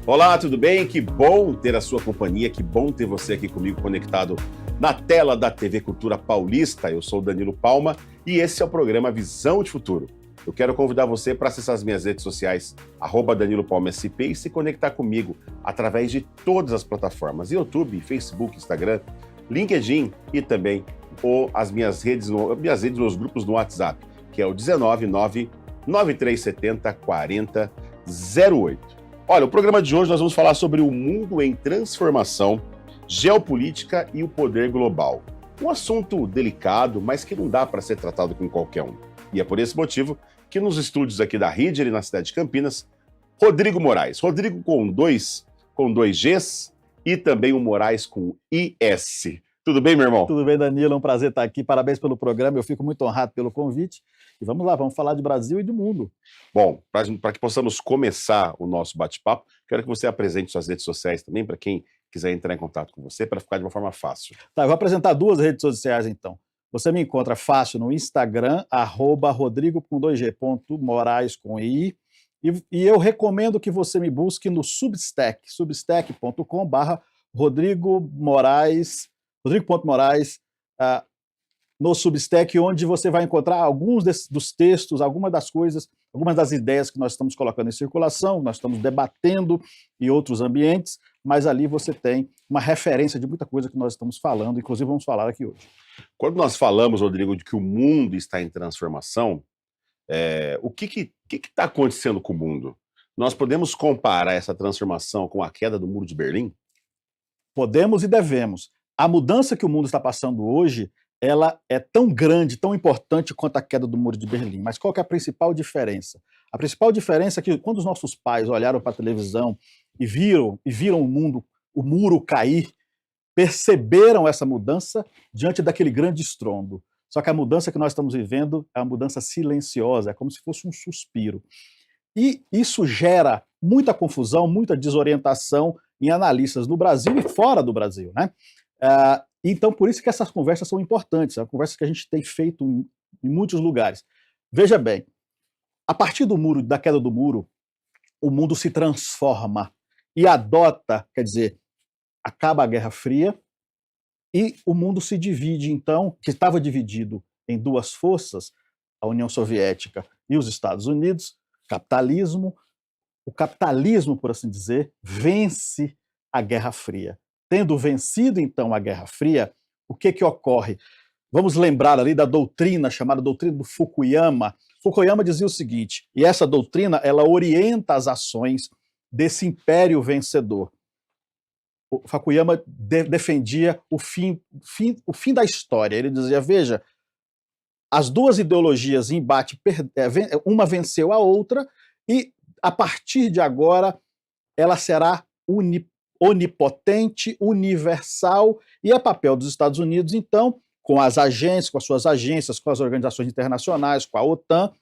Olá, tudo bem? Que bom ter a sua companhia, que bom ter você aqui comigo conectado na tela da TV Cultura Paulista. Eu sou o Danilo Palma e esse é o programa Visão de Futuro. Eu quero convidar você para acessar as minhas redes sociais, @DaniloPalmaSP, e se conectar comigo através de todas as plataformas, YouTube, Facebook, Instagram, LinkedIn e também as minhas redes nos grupos no WhatsApp, que é o 19993704008. Olha, o programa de hoje nós vamos falar sobre o mundo em transformação, geopolítica e o poder global. Um assunto delicado, mas que não dá para ser tratado com qualquer um. E é por esse motivo que nos estúdios aqui da Ridley, na cidade de Campinas, Rodrigo Moraes. Rodrigo com dois Gs e também o Moraes com IS. Tudo bem, meu irmão? Tudo bem, Danilo, é um prazer estar aqui. Parabéns pelo programa, eu fico muito honrado pelo convite. E vamos lá, vamos falar de Brasil e do mundo. Bom, para que possamos começar o nosso bate-papo, quero que você apresente suas redes sociais também, para quem quiser entrar em contato com você, para ficar de uma forma fácil. Tá, eu vou apresentar duas redes sociais, então. Você me encontra fácil no Instagram, @rodrigo.moraes com I, e eu recomendo que você me busque no Substack, substack.com/rodrigo.moraes, no Substack, onde você vai encontrar alguns dos textos, algumas das coisas, algumas das ideias que nós estamos colocando em circulação, nós estamos debatendo em outros ambientes, mas ali você tem uma referência de muita coisa que nós estamos falando, inclusive vamos falar aqui hoje. Quando nós falamos, Rodrigo, de que o mundo está em transformação, o que está acontecendo com o mundo? Nós podemos comparar essa transformação com a queda do Muro de Berlim? Podemos e devemos. A mudança que o mundo está passando hoje, ela é tão grande, tão importante quanto a queda do Muro de Berlim. Mas qual que é a principal diferença? A principal diferença é que quando os nossos pais olharam para a televisão e viram o muro cair, perceberam essa mudança diante daquele grande estrondo. Só que a mudança que nós estamos vivendo é uma mudança silenciosa, é como se fosse um suspiro. E isso gera muita confusão, muita desorientação em analistas no Brasil e fora do Brasil, né? Então, por isso que essas conversas são importantes, são conversas que a gente tem feito em muitos lugares. Veja bem, a partir da queda do muro, o mundo se transforma e adota, quer dizer, acaba a Guerra Fria e o mundo se divide, então, que estava dividido em duas forças, a União Soviética e os Estados Unidos, o capitalismo, por assim dizer, vence a Guerra Fria. Tendo vencido, então, a Guerra Fria, o que ocorre? Vamos lembrar ali da doutrina, chamada doutrina do Fukuyama. Fukuyama dizia o seguinte, e essa doutrina, ela orienta as ações desse império vencedor. O Fukuyama defendia o fim da história. Ele dizia, veja, as duas ideologias em embate, uma venceu a outra, e, a partir de agora, ela será onipotente, universal, e é papel dos Estados Unidos, então, com as agências, com as suas agências, com as organizações internacionais, com a OTAN,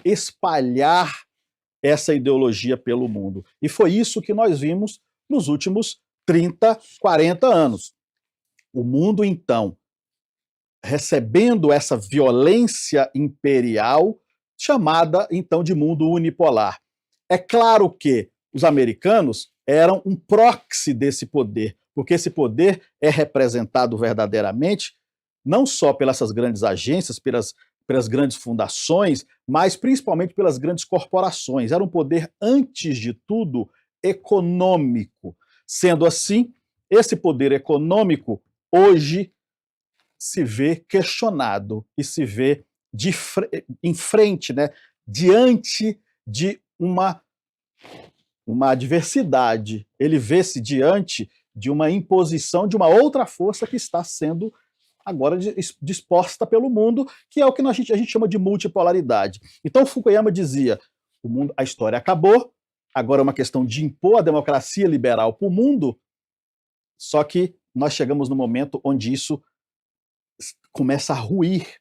espalhar essa ideologia pelo mundo. E foi isso que nós vimos nos últimos 30, 40 anos. O mundo, então, recebendo essa violência imperial, chamada, então, de mundo unipolar. É claro que os americanos eram um proxy desse poder, porque esse poder é representado verdadeiramente não só pelas grandes agências, pelas grandes fundações, mas principalmente pelas grandes corporações. Era um poder, antes de tudo, econômico. Sendo assim, esse poder econômico hoje se vê questionado e se vê em frente, né, diante de uma adversidade. Ele vê-se diante de uma imposição de uma outra força que está sendo agora disposta pelo mundo, que é o que a gente chama de multipolaridade. Então Fukuyama dizia, a história acabou, agora é uma questão de impor a democracia liberal para o mundo, só que nós chegamos no momento onde isso começa a ruir,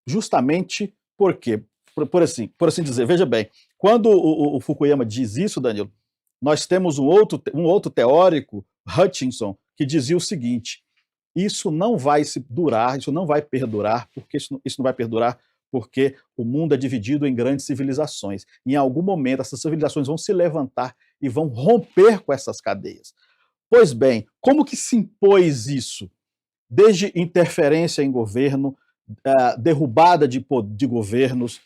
justamente porque, por assim dizer, veja bem, quando o Fukuyama diz isso, Danilo, nós temos um outro teórico, Hutchinson, que dizia o seguinte, isso não vai perdurar, porque o mundo é dividido em grandes civilizações. Em algum momento, essas civilizações vão se levantar e vão romper com essas cadeias. Pois bem, como que se impôs isso? Desde interferência em governo, derrubada de governos,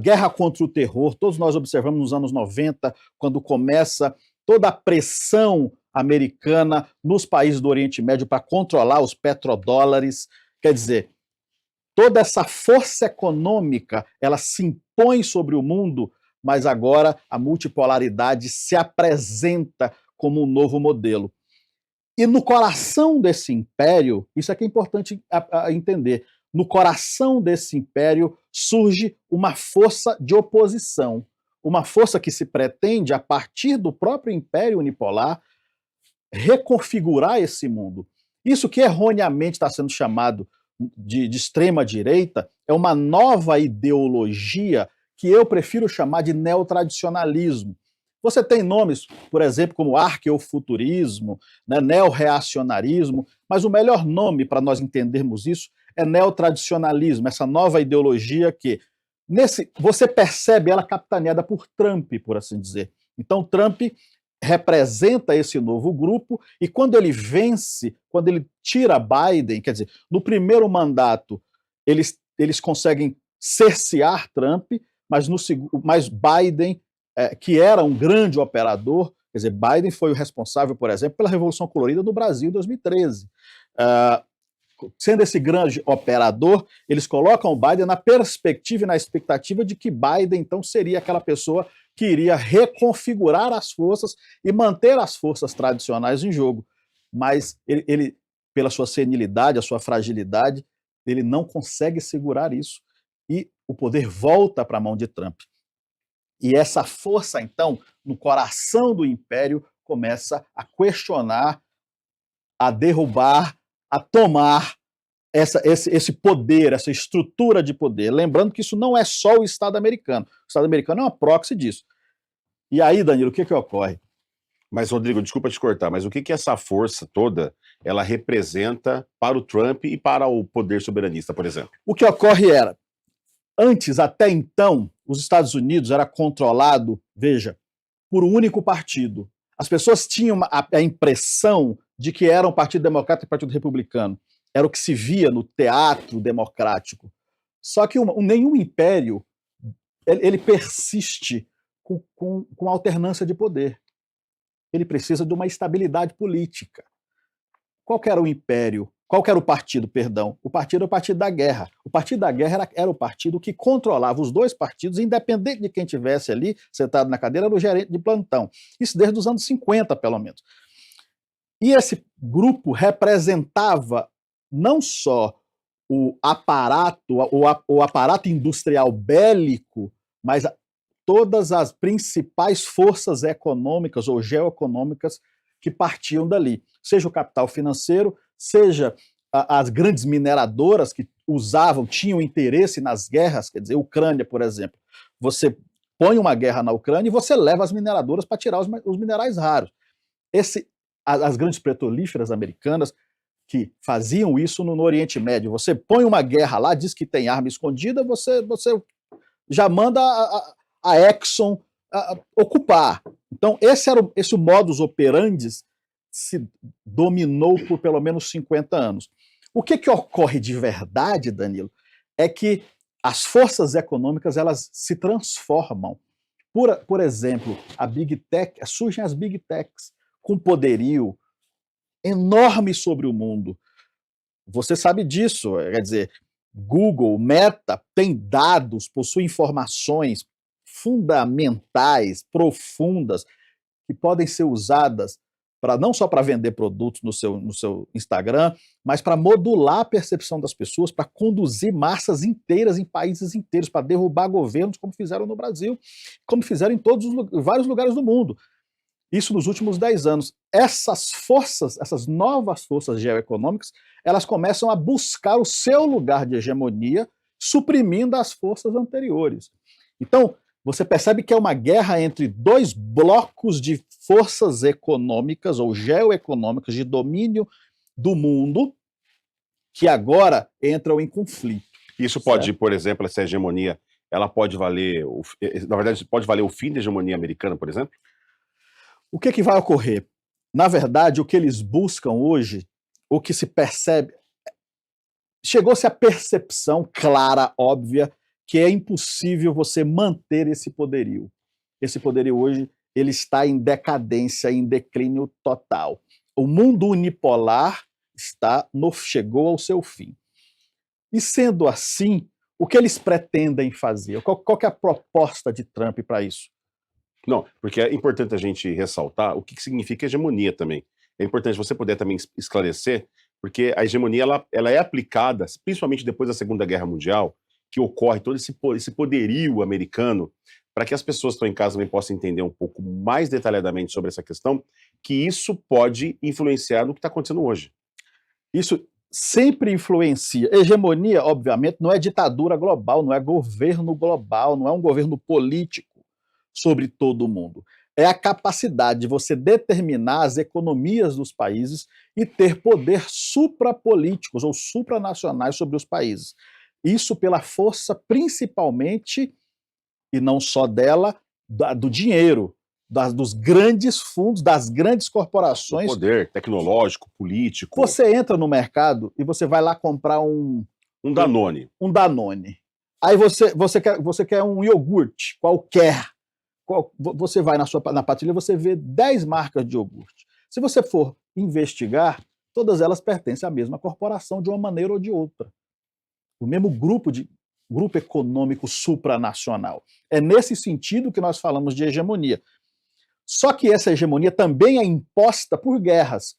guerra contra o terror. Todos nós observamos nos anos 90, quando começa toda a pressão americana nos países do Oriente Médio para controlar os petrodólares. Quer dizer, toda essa força econômica, ela se impõe sobre o mundo, mas agora a multipolaridade se apresenta como um novo modelo. E no coração desse império, isso aqui é importante entender, no coração desse império surge uma força de oposição, uma força que se pretende, a partir do próprio império unipolar, reconfigurar esse mundo. Isso que erroneamente está sendo chamado de extrema-direita é uma nova ideologia que eu prefiro chamar de neotradicionalismo. Você tem nomes, por exemplo, como arqueofuturismo, né, neorreacionarismo, mas o melhor nome para nós entendermos isso é neotradicionalismo, essa nova ideologia que você percebe ela capitaneada por Trump, por assim dizer. Então, Trump representa esse novo grupo e quando ele vence, quando ele tira Biden, quer dizer, no primeiro mandato eles conseguem cercear Trump, mas Biden, que era um grande operador, quer dizer, Biden foi o responsável, por exemplo, pela Revolução Colorida no Brasil em 2013. Sendo esse grande operador, eles colocam o Biden na perspectiva e na expectativa de que Biden, então, seria aquela pessoa que iria reconfigurar as forças e manter as forças tradicionais em jogo. Mas ele, pela sua senilidade, a sua fragilidade, ele não consegue segurar isso. E o poder volta para a mão de Trump. E essa força, então, no coração do império, começa a questionar, a derrubar, a tomar esse poder, essa estrutura de poder. Lembrando que isso não é só o Estado americano. O Estado americano é uma proxy disso. E aí, Danilo, o que ocorre? Mas, Rodrigo, desculpa te cortar, mas o que essa força toda ela representa para o Trump e para o poder soberanista, por exemplo? O que ocorre era, antes, até então, os Estados Unidos era controlado, veja, por um único partido. As pessoas tinham a impressão de que era um partido democrata e um partido republicano. Era o que se via no teatro democrático. Só que nenhum império ele persiste com alternância de poder. Ele precisa de uma estabilidade política. Qual que era o império? Qual que era o partido, perdão? O partido era o partido da guerra. O partido da guerra era o partido que controlava os dois partidos, independente de quem estivesse ali, sentado na cadeira, era o gerente de plantão. Isso desde os anos 50, pelo menos. E esse grupo representava não só o aparato industrial bélico, mas todas as principais forças econômicas ou geoeconômicas que partiam dali. Seja o capital financeiro, seja as grandes mineradoras que tinham interesse nas guerras, quer dizer, Ucrânia, por exemplo. Você põe uma guerra na Ucrânia e você leva as mineradoras para tirar os minerais raros. As grandes petrolíferas americanas que faziam isso no Oriente Médio. Você põe uma guerra lá, diz que tem arma escondida, você já manda a Exxon ocupar. Então, esse o modus operandi se dominou por pelo menos 50 anos. O que ocorre de verdade, Danilo, é que as forças econômicas elas se transformam. Por exemplo, surgem as Big Techs com poderio enorme sobre o mundo. Você sabe disso, quer dizer, Google, Meta, tem dados, possui informações fundamentais, profundas, que podem ser usadas não só para vender produtos no seu Instagram, mas para modular a percepção das pessoas, para conduzir massas inteiras em países inteiros, para derrubar governos, como fizeram no Brasil, como fizeram em vários lugares do mundo. Isso nos últimos 10 anos. Essas novas forças geoeconômicas, elas começam a buscar o seu lugar de hegemonia, suprimindo as forças anteriores. Então, você percebe que é uma guerra entre dois blocos de forças econômicas ou geoeconômicas de domínio do mundo que agora entram em conflito. Isso pode, por exemplo, essa hegemonia, ela pode valer, na verdade, pode valer o fim da hegemonia americana, por exemplo? O que vai ocorrer? Na verdade, o que eles buscam hoje, o que se percebe, chegou-se à percepção clara, óbvia, que é impossível você manter esse poderio. Esse poderio hoje ele está em decadência, em declínio total. O mundo unipolar chegou ao seu fim. E sendo assim, o que eles pretendem fazer? Qual que é a proposta de Trump para isso? Não, porque é importante a gente ressaltar o que significa hegemonia também. É importante você poder também esclarecer, porque a hegemonia ela é aplicada, principalmente depois da Segunda Guerra Mundial, que ocorre todo esse poderio americano, para que as pessoas que estão em casa também possam entender um pouco mais detalhadamente sobre essa questão, que isso pode influenciar no que está acontecendo hoje. Isso sempre influencia. Hegemonia, obviamente, não é ditadura global, não é governo global, não é um governo político sobre todo o mundo. É a capacidade de você determinar as economias dos países e ter poder suprapolíticos ou supranacionais sobre os países. Isso pela força, principalmente, e não só dela, do dinheiro, dos grandes fundos, das grandes corporações. O poder tecnológico, político. Você entra no mercado e você vai lá comprar um Danone. Um Danone. Aí você quer um iogurte qualquer. Você vai na prateleira e você vê 10 marcas de iogurte. Se você for investigar, todas elas pertencem à mesma corporação de uma maneira ou de outra. O mesmo grupo econômico supranacional. É nesse sentido que nós falamos de hegemonia. Só que essa hegemonia também é imposta por guerras.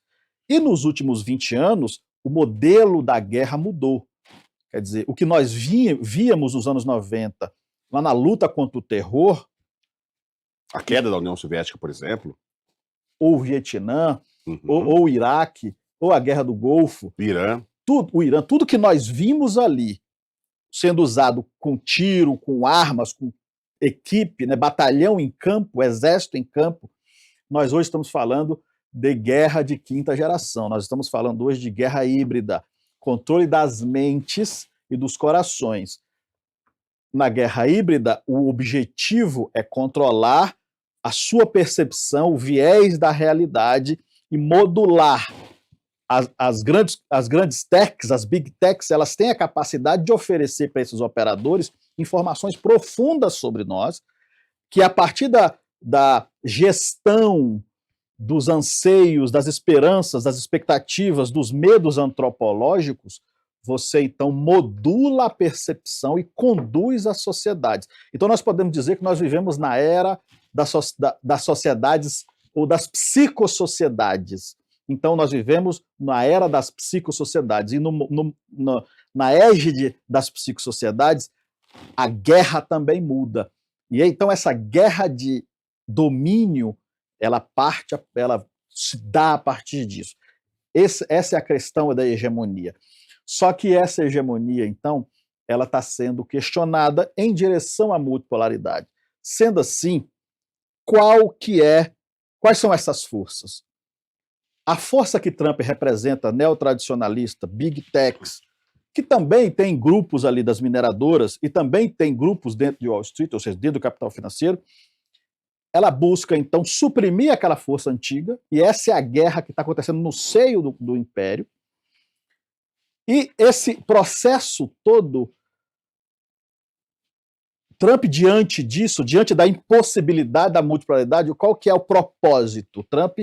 E nos últimos 20 anos, o modelo da guerra mudou. Quer dizer, o que nós víamos nos anos 90, lá na luta contra o terror, a queda da União Soviética, por exemplo, ou o Vietnã, ou o Iraque, ou a Guerra do Golfo, o Irã, tudo que nós vimos ali sendo usado com tiro, com armas, com equipe, né, batalhão em campo, exército em campo, nós hoje estamos falando de guerra de quinta geração, nós estamos falando hoje de guerra híbrida, controle das mentes e dos corações. Na guerra híbrida, o objetivo é controlar a sua percepção, o viés da realidade e modular. As grandes techs, as big techs, elas têm a capacidade de oferecer para esses operadores informações profundas sobre nós, que a partir da gestão dos anseios, das esperanças, das expectativas, dos medos antropológicos, você então modula a percepção e conduz as sociedades. Então nós podemos dizer que nós vivemos na era das sociedades ou das psicossociedades. Então nós vivemos na era das psicossociedades e na égide das psicossociedades a guerra também muda. E então essa guerra de domínio, ela se dá a partir disso. Essa é a questão da hegemonia. Só que essa hegemonia, então, ela está sendo questionada em direção à multipolaridade. Sendo assim, quais são essas forças? A força que Trump representa, neotradicionalista, big techs, que também tem grupos ali das mineradoras e também tem grupos dentro de Wall Street, ou seja, dentro do capital financeiro, ela busca, então, suprimir aquela força antiga, e essa é a guerra que está acontecendo no seio do império. E esse processo todo, Trump, diante disso, diante da impossibilidade da multipolaridade, qual que é o propósito? Trump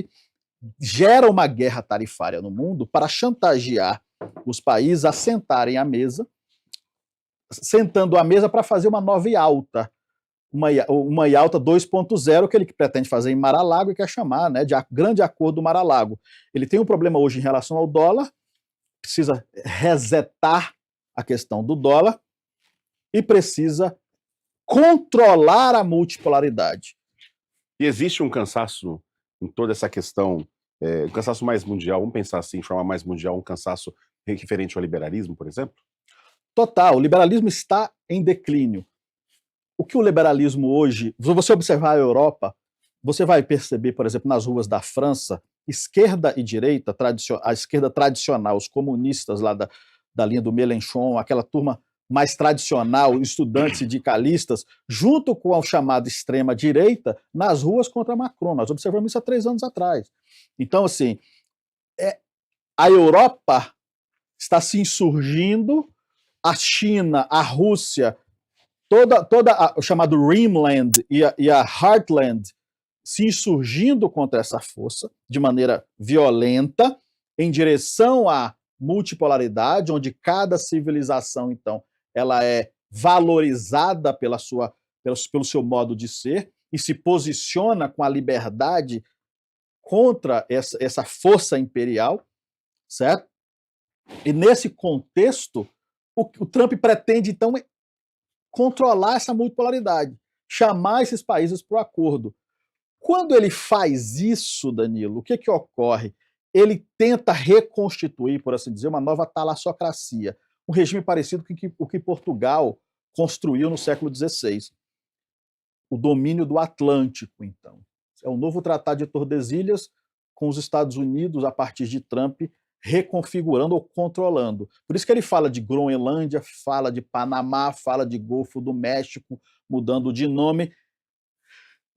gera uma guerra tarifária no mundo para chantagear os países a sentarem à mesa, sentando à mesa para fazer uma nova IALTA, uma IALTA 2.0 que ele pretende fazer em Mar-a-Lago e quer chamar, né, de Grande Acordo do Mar-a-Lago. Ele tem um problema hoje em relação ao dólar, precisa resetar a questão do dólar e precisa controlar a multipolaridade. E existe um cansaço em toda essa questão, um cansaço mais mundial, vamos pensar assim, de forma mais mundial, um cansaço referente ao liberalismo, por exemplo? Total, o liberalismo está em declínio. O que o liberalismo hoje, se você observar a Europa, você vai perceber, por exemplo, nas ruas da França, esquerda e direita, a esquerda tradicional, os comunistas lá da linha do Mélenchon, aquela turma mais tradicional, estudantes sindicalistas, junto com a chamada extrema-direita, nas ruas contra Macron. Nós observamos isso há 3 anos atrás. Então, assim, a Europa está se insurgindo, a China, a Rússia, toda o chamado Rimland e a Heartland se insurgindo contra essa força de maneira violenta, em direção à multipolaridade, onde cada civilização, então, ela é valorizada pelo seu modo de ser e se posiciona com a liberdade contra essa força imperial, certo? E nesse contexto, o Trump pretende, então, controlar essa multipolaridade, chamar esses países para o acordo. Quando ele faz isso, Danilo, o que ocorre? Ele tenta reconstituir, por assim dizer, uma nova talassocracia, um regime parecido com o que Portugal construiu no século XVI. O domínio do Atlântico, então. É o novo Tratado de Tordesilhas, com os Estados Unidos, a partir de Trump, reconfigurando ou controlando. Por isso que ele fala de Groenlândia, fala de Panamá, fala de Golfo do México, mudando de nome.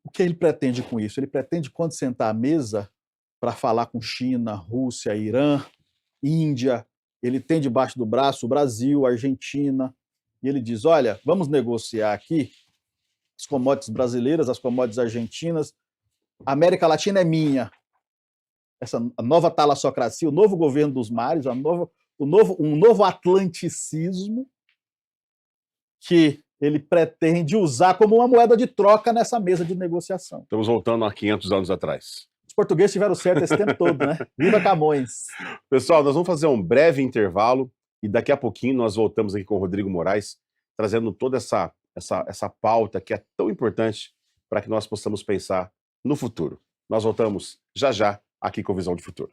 O que ele pretende com isso? Ele pretende, quando sentar à mesa para falar com China, Rússia, Irã, Índia, ele tem debaixo do braço o Brasil, a Argentina, e ele diz, olha, vamos negociar aqui as commodities brasileiras, as commodities argentinas, a América Latina é minha. A nova talassocracia, o novo governo dos mares, um novo atlanticismo que ele pretende usar como uma moeda de troca nessa mesa de negociação. Estamos voltando a 500 anos atrás. Os portugueses tiveram certo esse tempo todo, né? Viva Camões! Pessoal, nós vamos fazer um breve intervalo e daqui a pouquinho nós voltamos aqui com o Rodrigo Moraes, trazendo toda essa pauta que é tão importante para que nós possamos pensar no futuro. Nós voltamos já já aqui com Visão de Futuro.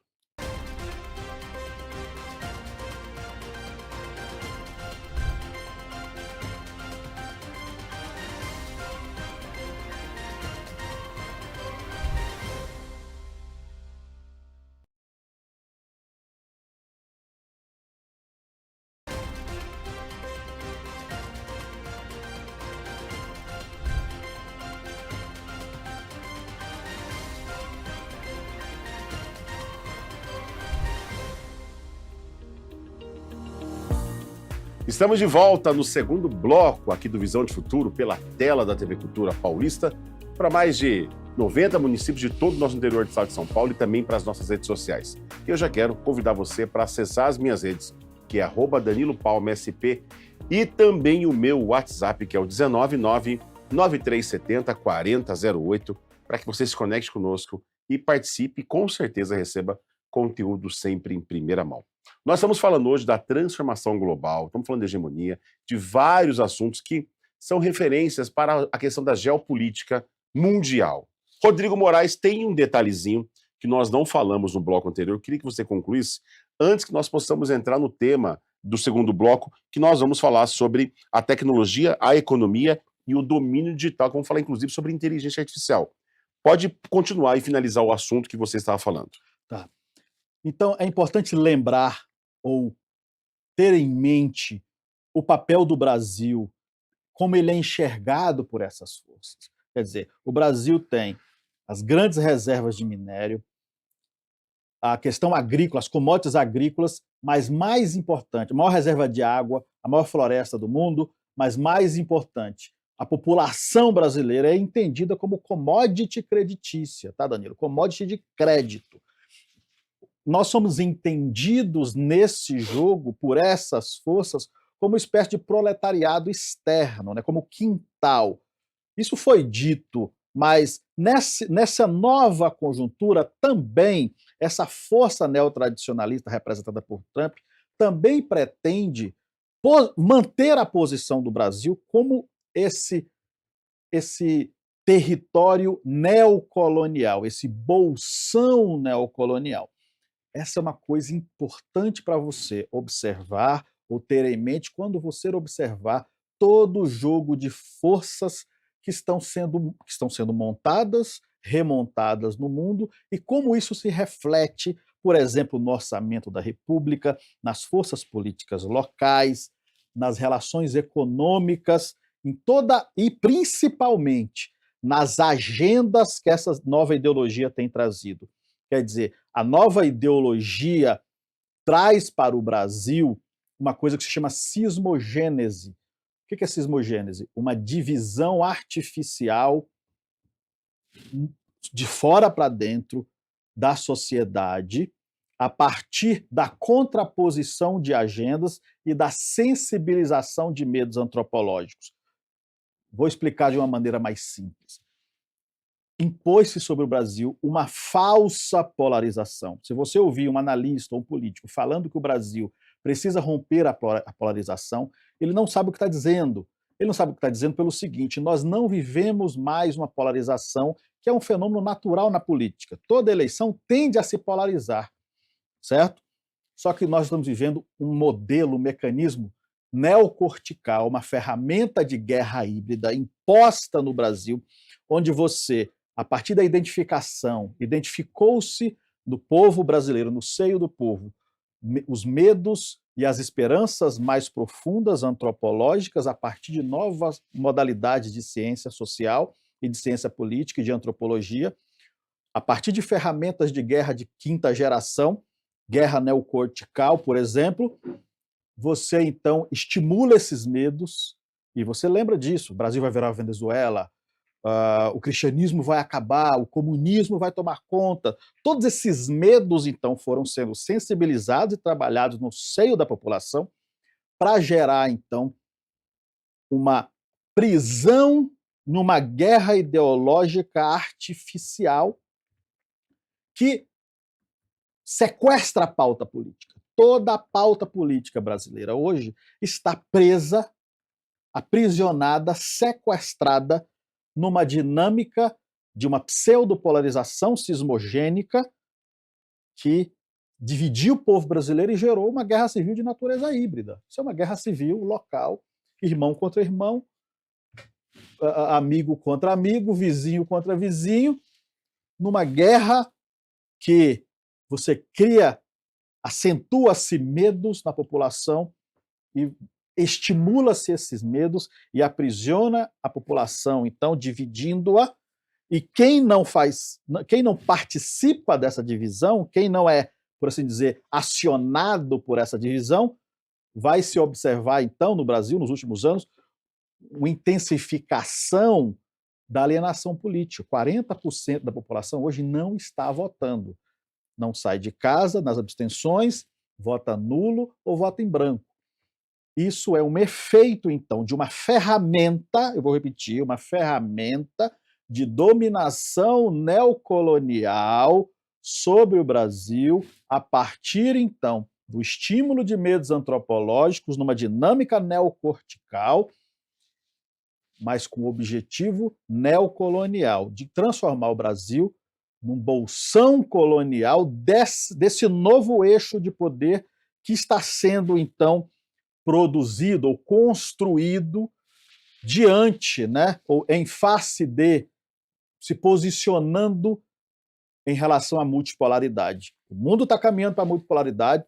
Estamos de volta no segundo bloco aqui do Visão de Futuro pela tela da TV Cultura Paulista para mais de 90 municípios de todo o nosso interior do estado de São Paulo e também para as nossas redes sociais. E eu já quero convidar você para acessar as minhas redes, que é @DaniloPalmaSP e também o meu WhatsApp, que é o 199-9370-4008, para que você se conecte conosco e participe e com certeza receba conteúdo sempre em primeira mão. Nós estamos falando hoje da transformação global, estamos falando de hegemonia, de vários assuntos que são referências para a questão da geopolítica mundial. Rodrigo Moraes tem um detalhezinho que nós não falamos no bloco anterior, eu queria que você concluísse, antes que nós possamos entrar no tema do segundo bloco, que nós vamos falar sobre a tecnologia, a economia e o domínio digital, que vamos falar inclusive sobre inteligência artificial. Pode continuar e finalizar o assunto que você estava falando. Tá. Então, é importante lembrar ou ter em mente o papel do Brasil, como ele é enxergado por essas forças. Quer dizer, o Brasil tem as grandes reservas de minério, a questão agrícola, as commodities agrícolas, mas mais importante, a maior reserva de água, a maior floresta do mundo, mas mais importante, a população brasileira é entendida como commodity creditícia, tá, Danilo? Commodity de crédito. Nós somos entendidos nesse jogo, por essas forças, como uma espécie de proletariado externo, né? Como quintal. Isso foi dito, mas nessa nova conjuntura também, essa força neotradicionalista representada por Trump também pretende manter a posição do Brasil como esse território neocolonial, esse bolsão neocolonial. Essa é uma coisa importante para você observar ou ter em mente quando você observar todo o jogo de forças que estão sendo montadas, remontadas no mundo e como isso se reflete, por exemplo, no orçamento da República, nas forças políticas locais, nas relações econômicas, em toda e principalmente nas agendas que essa nova ideologia tem trazido. Quer dizer, a nova ideologia traz para o Brasil uma coisa que se chama cismogênese. O que é cismogênese? Uma divisão artificial de fora para dentro da sociedade, a partir da contraposição de agendas e da sensibilização de medos antropológicos. Vou explicar de uma maneira mais simples. Impôs-se sobre o Brasil uma falsa polarização. Se você ouvir um analista ou um político falando que o Brasil precisa romper a polarização, ele não sabe o que está dizendo. Ele não sabe o que está dizendo pelo seguinte: nós não vivemos mais uma polarização, que é um fenômeno natural na política. Toda eleição tende a se polarizar, certo? Só que nós estamos vivendo um modelo, um mecanismo neocortical, uma ferramenta de guerra híbrida imposta no Brasil, onde você, a partir da identificação, identificou-se do povo brasileiro, no seio do povo, os medos e as esperanças mais profundas antropológicas a partir de novas modalidades de ciência social e de ciência política e de antropologia, a partir de ferramentas de guerra de quinta geração, guerra neocortical, por exemplo, você então estimula esses medos, e você lembra disso: o Brasil vai virar a Venezuela, o cristianismo vai acabar, o comunismo vai tomar conta. Todos esses medos, então, foram sendo sensibilizados e trabalhados no seio da população para gerar, então, uma prisão numa guerra ideológica artificial que sequestra a pauta política. Toda a pauta política brasileira hoje está presa, aprisionada, sequestrada numa dinâmica de uma pseudopolarização cismogênica que dividiu o povo brasileiro e gerou uma guerra civil de natureza híbrida. Isso é uma guerra civil local, irmão contra irmão, amigo contra amigo, vizinho contra vizinho, numa guerra que você cria, acentua-se medos na população e estimula-se esses medos e aprisiona a população, então, dividindo-a, e quem não participa dessa divisão, quem não é, por assim dizer, acionado por essa divisão, vai se observar, então, no Brasil, nos últimos anos, uma intensificação da alienação política. 40% da população hoje não está votando. Não sai de casa, nas abstenções, vota nulo ou vota em branco. Isso é um efeito, então, de uma ferramenta, eu vou repetir, uma ferramenta de dominação neocolonial sobre o Brasil, a partir, então, do estímulo de medos antropológicos numa dinâmica neocortical, mas com o objetivo neocolonial, de transformar o Brasil num bolsão colonial desse novo eixo de poder que está sendo, então, produzido ou construído diante, né, ou em face de, se posicionando em relação à multipolaridade. O mundo está caminhando para a multipolaridade,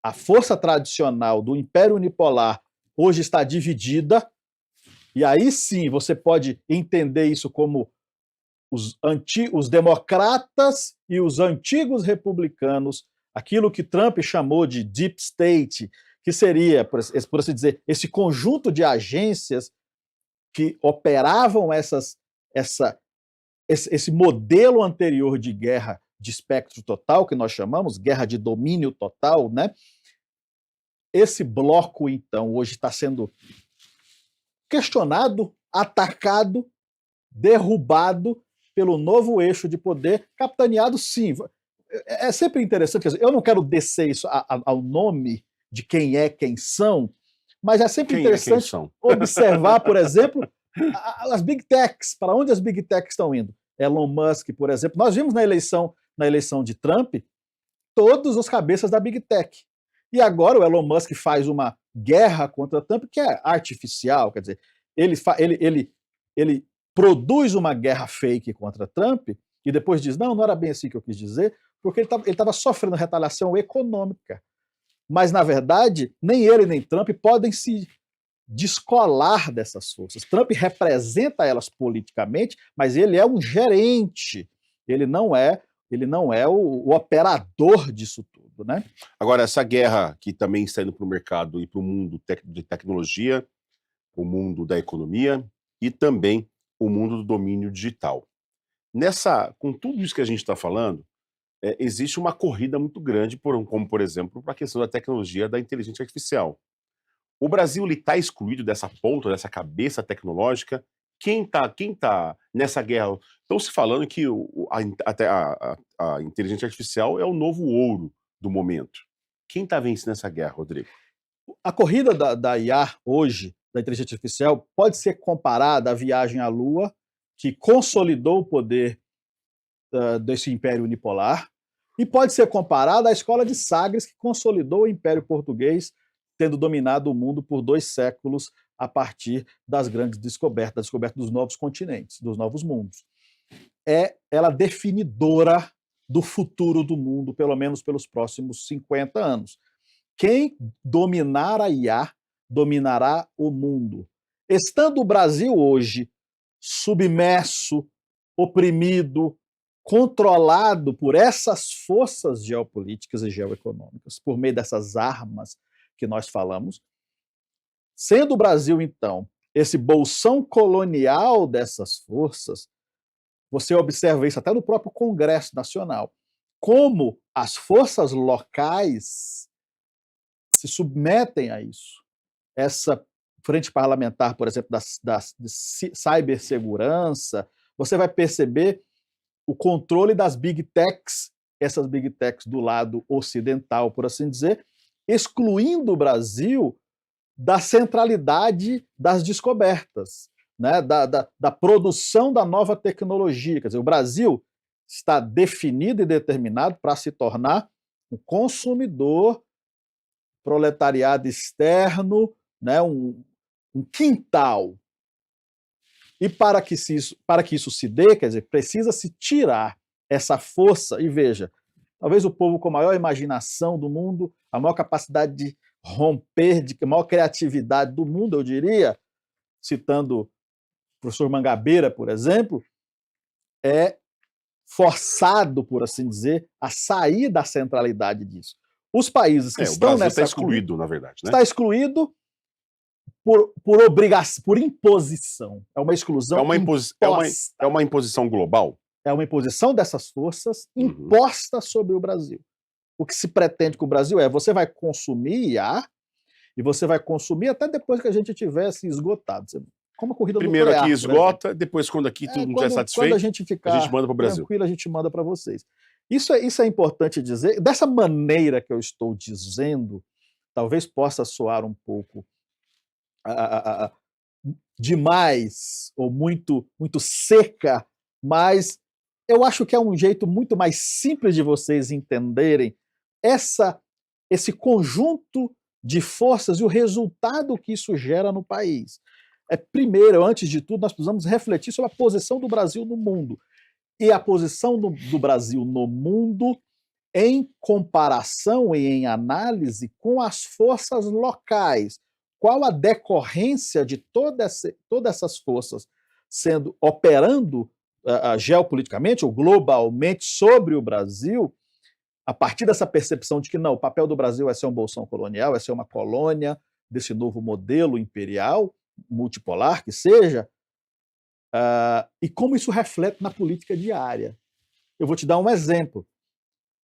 a força tradicional do Império Unipolar hoje está dividida, e aí sim você pode entender isso como os democratas e os antigos republicanos, aquilo que Trump chamou de deep state, que seria, por assim dizer, esse conjunto de agências que operavam esse modelo anterior de guerra de espectro total, que nós chamamos, guerra de domínio total, né? Esse bloco, então, hoje está sendo questionado, atacado, derrubado pelo novo eixo de poder, capitaneado, sim. É sempre interessante, quer dizer, eu não quero descer isso ao nome de quem são, mas é sempre interessante observar, por exemplo, as big techs, para onde as big techs estão indo. Elon Musk, por exemplo, nós vimos na eleição de Trump, todos os cabeças da big tech. E agora o Elon Musk faz uma guerra contra Trump que é artificial, quer dizer, ele produz uma guerra fake contra Trump e depois diz, não era bem assim que eu quis dizer, porque ele estava sofrendo retaliação econômica. Mas, na verdade, nem ele nem Trump podem se descolar dessas forças. Trump representa elas politicamente, mas ele é um gerente. Ele não é o operador disso tudo, né? Agora, essa guerra que também está indo para o mercado e para o mundo de tecnologia, o mundo da economia e também o mundo do domínio digital. Com tudo isso que a gente está falando, existe uma corrida muito grande, como por exemplo, para a questão da tecnologia da inteligência artificial. O Brasil está excluído dessa ponta, dessa cabeça tecnológica. Quem tá nessa guerra? Estão se falando que a inteligência artificial é o novo ouro do momento. Quem está vencendo essa guerra, Rodrigo? A corrida da IA hoje, da inteligência artificial, pode ser comparada à viagem à Lua, que consolidou o poder desse império unipolar, e pode ser comparada à escola de Sagres, que consolidou o Império Português, tendo dominado o mundo por 2 séculos a partir das grandes descobertas, da descoberta dos novos continentes, dos novos mundos. É ela definidora do futuro do mundo, pelo menos pelos próximos 50 anos. Quem dominar a IA dominará o mundo. Estando o Brasil hoje submerso, oprimido, controlado por essas forças geopolíticas e geoeconômicas, por meio dessas armas que nós falamos, sendo o Brasil, então, esse bolsão colonial dessas forças, você observa isso até no próprio Congresso Nacional, como as forças locais se submetem a isso. Essa frente parlamentar, por exemplo, de cibersegurança, você vai perceber o controle das big techs, essas big techs do lado ocidental, por assim dizer, excluindo o Brasil da centralidade das descobertas, né? da produção da nova tecnologia. Quer dizer, o Brasil está definido e determinado para se tornar um consumidor, proletariado externo, né? um quintal. E para que isso se dê, quer dizer, precisa se tirar essa força, e veja, talvez o povo com a maior imaginação do mundo, a maior capacidade de romper, de maior criatividade do mundo, eu diria, citando o professor Mangabeira, por exemplo, é forçado, por assim dizer, a sair da centralidade disso. Os países que estão nessa... O Brasil está excluído, na verdade. Né? Está excluído por obrigação, por imposição. É uma exclusão é uma imposição global? É uma imposição dessas forças imposta sobre o Brasil. O que se pretende com o Brasil você vai consumir IA e você vai consumir até depois que a gente tivesse esgotado. Como a corrida primeiro nuclear, aqui esgota, depois quando aqui tudo não estiver satisfeito, quando a gente manda para o Brasil. Tranquilo, a gente manda para vocês. Isso é importante dizer. Dessa maneira que eu estou dizendo, talvez possa soar um pouco demais ou muito seca, mas eu acho que é um jeito muito mais simples de vocês entenderem esse conjunto de forças e o resultado que isso gera no país. Primeiro, antes de tudo, nós precisamos refletir sobre a posição do Brasil no mundo. E a posição do Brasil no mundo em comparação e em análise com as forças locais. Qual a decorrência de todas essas forças operando geopoliticamente ou globalmente sobre o Brasil, a partir dessa percepção de que não, o papel do Brasil é ser um bolsão colonial, é ser uma colônia desse novo modelo imperial, multipolar que seja, e como isso reflete na política diária. Eu vou te dar um exemplo.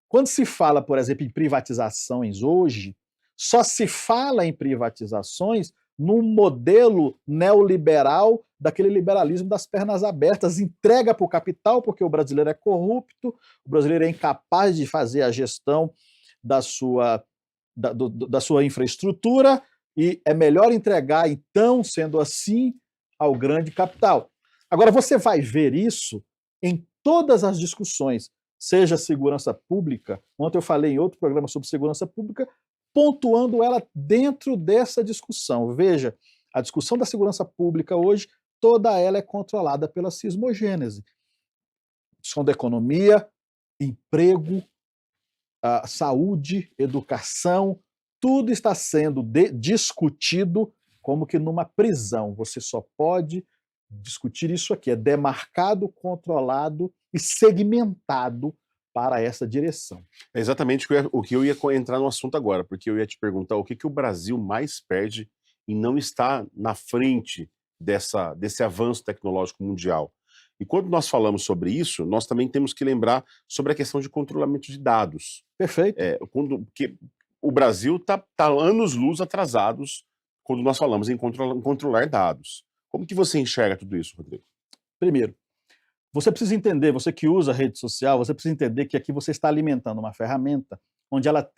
Quando se fala, por exemplo, em privatizações hoje, só se fala em privatizações num modelo neoliberal, daquele liberalismo das pernas abertas, entrega para o capital, porque o brasileiro é corrupto, o brasileiro é incapaz de fazer a gestão da sua infraestrutura, e é melhor entregar, então, sendo assim, ao grande capital. Agora, você vai ver isso em todas as discussões, seja segurança pública, ontem eu falei em outro programa sobre segurança pública, pontuando ela dentro dessa discussão. Veja, a discussão da segurança pública hoje, toda ela é controlada pela cismogênese. Discussão da economia, emprego, saúde, educação, tudo está sendo discutido como que numa prisão. Você só pode discutir isso aqui. É demarcado, controlado e segmentado para essa direção. É exatamente o que eu ia entrar no assunto agora, porque eu ia te perguntar o que o Brasil mais perde em não estar na frente desse avanço tecnológico mundial. E quando nós falamos sobre isso, nós também temos que lembrar sobre a questão de controlamento de dados. Perfeito. Porque o Brasil está anos-luz atrasados quando nós falamos em controlar dados. Como que você enxerga tudo isso, Rodrigo? Primeiro, você precisa entender, você que usa rede social, você precisa entender que aqui você está alimentando uma ferramenta onde ela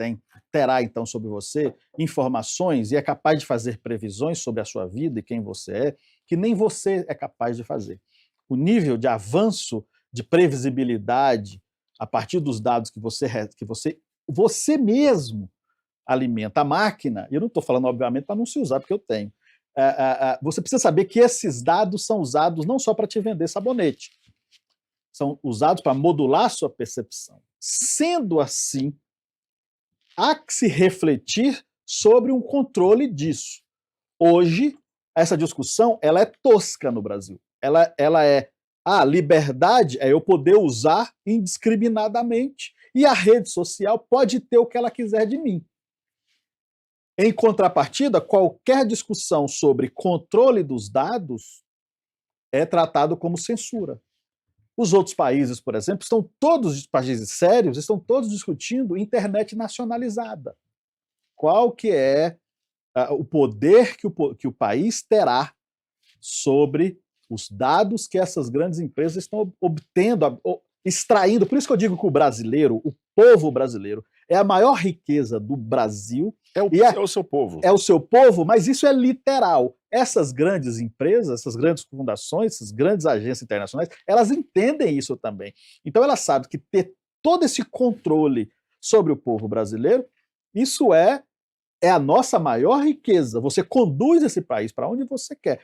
terá então sobre você informações e é capaz de fazer previsões sobre a sua vida e quem você é, que nem você é capaz de fazer. O nível de avanço de previsibilidade a partir dos dados que você mesmo alimenta a máquina, e eu não estou falando, obviamente, para não se usar, porque eu tenho. Você precisa saber que esses dados são usados não só para te vender sabonete, são usados para modular a sua percepção. Sendo assim, há que se refletir sobre um controle disso. Hoje, essa discussão ela é tosca no Brasil. Ela é a liberdade é eu poder usar indiscriminadamente e a rede social pode ter o que ela quiser de mim. Em contrapartida, qualquer discussão sobre controle dos dados é tratado como censura. Os outros países, por exemplo, os países sérios, estão todos discutindo internet nacionalizada. Qual que é o poder que o país terá sobre os dados que essas grandes empresas estão obtendo, extraindo. Por isso que eu digo que o brasileiro, o povo brasileiro, é a maior riqueza do Brasil. É o seu povo. É o seu povo, mas isso é literal. Essas grandes empresas, essas grandes fundações, essas grandes agências internacionais, elas entendem isso também. Então elas sabem que ter todo esse controle sobre o povo brasileiro, isso é a nossa maior riqueza. Você conduz esse país para onde você quer.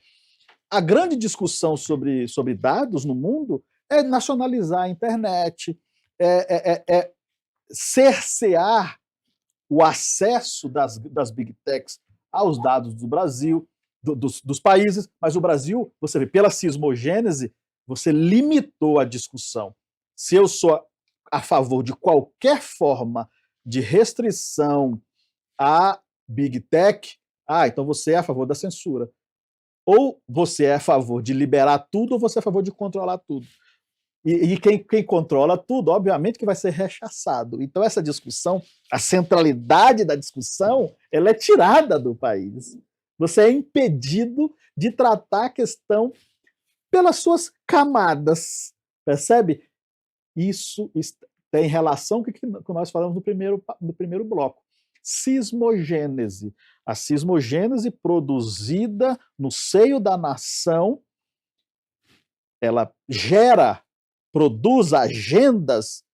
A grande discussão sobre dados no mundo é nacionalizar a internet, cercear o acesso das big techs aos dados do Brasil, dos países, mas o Brasil, você vê, pela sismogênese, você limitou a discussão. Se eu sou a favor de qualquer forma de restrição à big tech, então você é a favor da censura. Ou você é a favor de liberar tudo, ou você é a favor de controlar tudo. E quem controla tudo, obviamente que vai ser rechaçado. Então essa discussão, a centralidade da discussão, ela é tirada do país. Você é impedido de tratar a questão pelas suas camadas, percebe? Isso tem relação com o que nós falamos no primeiro bloco. Sismogênese. A sismogênese produzida no seio da nação, ela produz agendas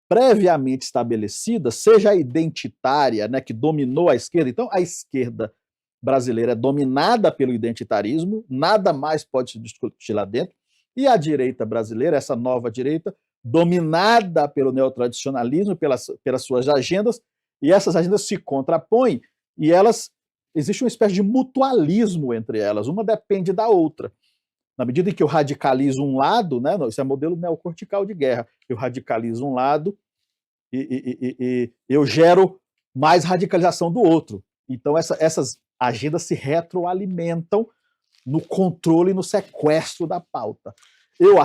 previamente estabelecidas, seja a identitária, né, que dominou a esquerda. Então, a esquerda brasileira é dominada pelo identitarismo, nada mais pode se discutir lá dentro, e a direita brasileira, essa nova direita, dominada pelo neotradicionalismo, pelas suas agendas, e essas agendas se contrapõem, e existe uma espécie de mutualismo entre elas, uma depende da outra. Na medida em que eu radicalizo um lado, né, isso é modelo neocortical de guerra, eu radicalizo um lado e eu gero mais radicalização do outro. Então essas agendas se retroalimentam no controle e no sequestro da pauta. Eu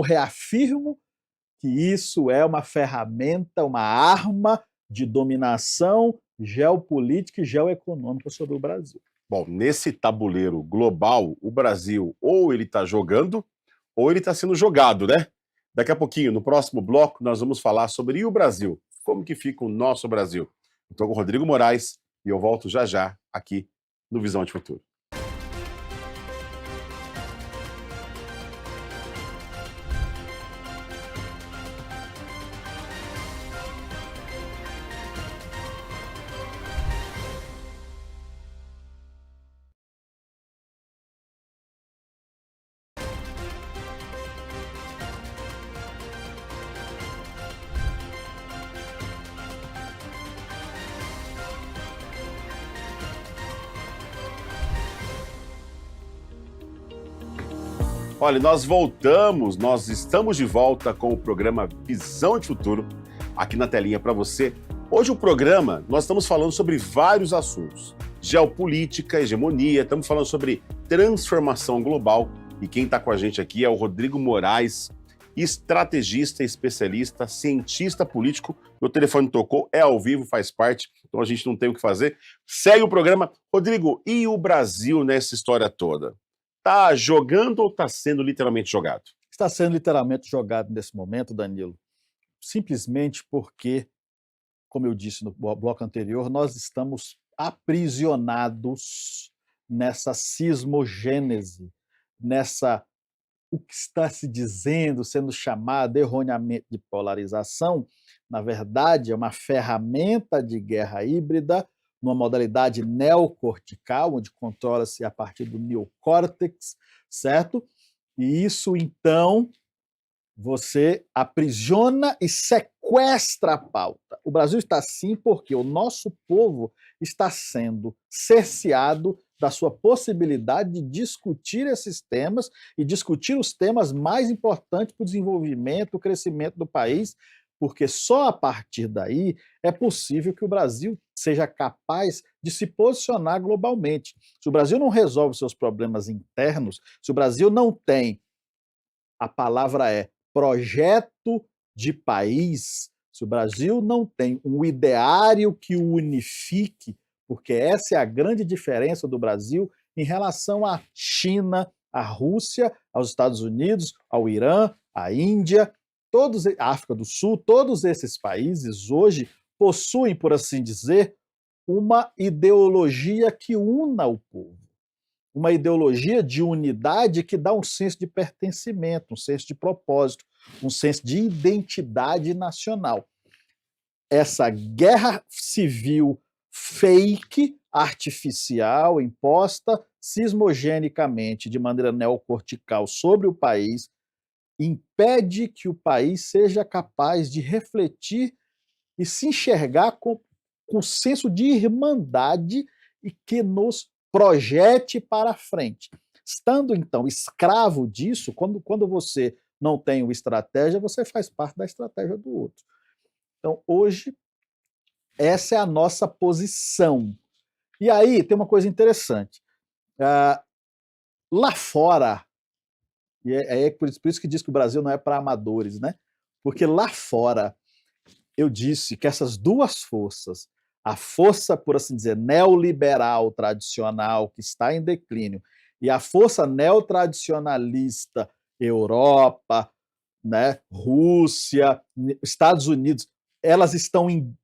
reafirmo que isso é uma ferramenta, uma arma de dominação geopolítica e geoeconômica sobre o Brasil. Bom, nesse tabuleiro global, o Brasil ou ele está jogando ou ele está sendo jogado, né? Daqui a pouquinho, no próximo bloco, nós vamos falar sobre o Brasil. Como que fica o nosso Brasil? Eu estou com o Rodrigo Moraes e eu volto já já aqui no Visão de Futuro. Olha, nós estamos de volta com o programa Visão de Futuro, aqui na telinha para você. Hoje o programa, nós estamos falando sobre vários assuntos. Geopolítica, hegemonia, estamos falando sobre transformação global. E quem está com a gente aqui é o Rodrigo Moraes, estrategista, especialista, cientista político. Meu telefone tocou, é ao vivo, faz parte, então a gente não tem o que fazer. Segue o programa. Rodrigo, e o Brasil nessa história toda? Está jogando ou está sendo literalmente jogado? Está sendo literalmente jogado nesse momento, Danilo, simplesmente porque, como eu disse no bloco anterior, nós estamos aprisionados nessa cismogênese, o que está se dizendo, sendo chamado erroneamente de polarização, na verdade é uma ferramenta de guerra híbrida, numa modalidade neocortical, onde controla-se a partir do neocórtex, certo? E isso, então, você aprisiona e sequestra a pauta. O Brasil está assim porque o nosso povo está sendo cerceado da sua possibilidade de discutir esses temas e discutir os temas mais importantes para o desenvolvimento, o crescimento do país, porque só a partir daí é possível que o Brasil seja capaz de se posicionar globalmente. Se o Brasil não resolve seus problemas internos, se o Brasil não tem, a palavra é projeto de país, se o Brasil não tem um ideário que o unifique, porque essa é a grande diferença do Brasil em relação à China, à Rússia, aos Estados Unidos, ao Irã, à Índia, a África do Sul, todos esses países hoje possuem, por assim dizer, uma ideologia que una o povo, uma ideologia de unidade que dá um senso de pertencimento, um senso de propósito, um senso de identidade nacional. Essa guerra civil fake, artificial, imposta sismogenicamente, de maneira neocortical sobre o país, impede que o país seja capaz de refletir e se enxergar com senso de irmandade e que nos projete para frente. Estando, então, escravo disso, quando você não tem uma estratégia, você faz parte da estratégia do outro. Então, hoje, essa é a nossa posição. E aí, tem uma coisa interessante. Lá fora, e é por isso que diz que o Brasil não é para amadores, né? Porque lá fora, eu disse que essas duas forças, a força, por assim dizer, neoliberal tradicional, que está em declínio, e a força neotradicionalista, Europa, né, Rússia, Estados Unidos, elas estão em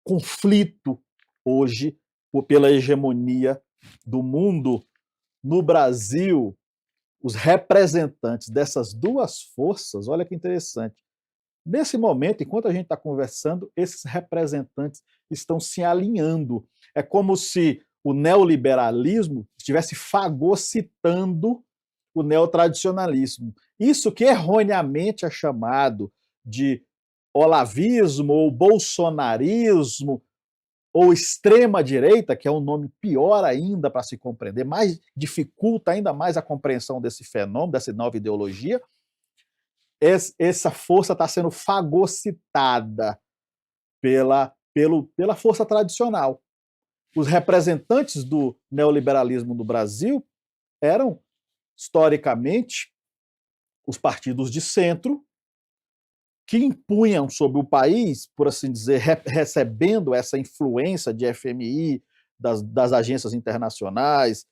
conflito hoje pela hegemonia do mundo. No Brasil, os representantes dessas duas forças, olha que interessante, nesse momento, enquanto a gente está conversando, esses representantes estão se alinhando. É como se o neoliberalismo estivesse fagocitando o neotradicionalismo. Isso que erroneamente é chamado de olavismo ou bolsonarismo ou extrema-direita, que é um nome pior ainda para se compreender, mais dificulta ainda mais a compreensão desse fenômeno, dessa nova ideologia. Essa força está sendo fagocitada pela força tradicional. Os representantes do neoliberalismo no Brasil eram, historicamente, os partidos de centro, que impunham sobre o país, por assim dizer, recebendo essa influência de FMI, das agências internacionais,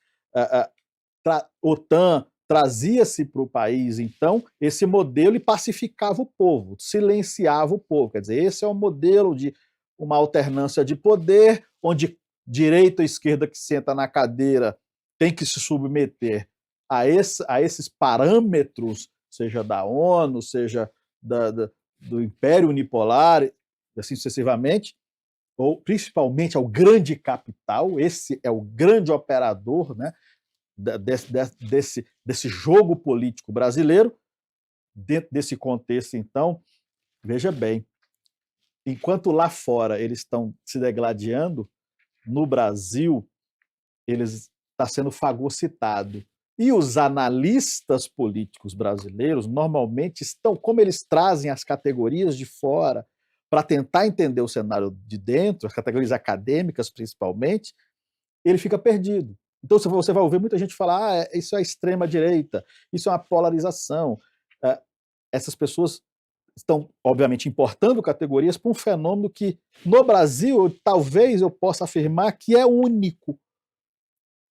OTAN, trazia-se para o país, então, esse modelo e pacificava o povo, silenciava o povo. Quer dizer, esse é um modelo de uma alternância de poder, onde direita e esquerda que senta na cadeira tem que se submeter a esses parâmetros, seja da ONU, seja do Império Unipolar, assim sucessivamente, ou principalmente ao grande capital. Esse é o grande operador, né, desse jogo político brasileiro. Dentro desse contexto, então, veja bem, enquanto lá fora eles estão se degladiando, no Brasil eles está sendo fagocitado. E os analistas políticos brasileiros normalmente estão, como eles trazem as categorias de fora para tentar entender o cenário de dentro, as categorias acadêmicas principalmente, ele fica perdido. Então você vai ouvir muita gente falar, isso é extrema-direita, isso é uma polarização. Essas pessoas estão, obviamente, importando categorias para um fenômeno que, no Brasil, talvez eu possa afirmar que é único.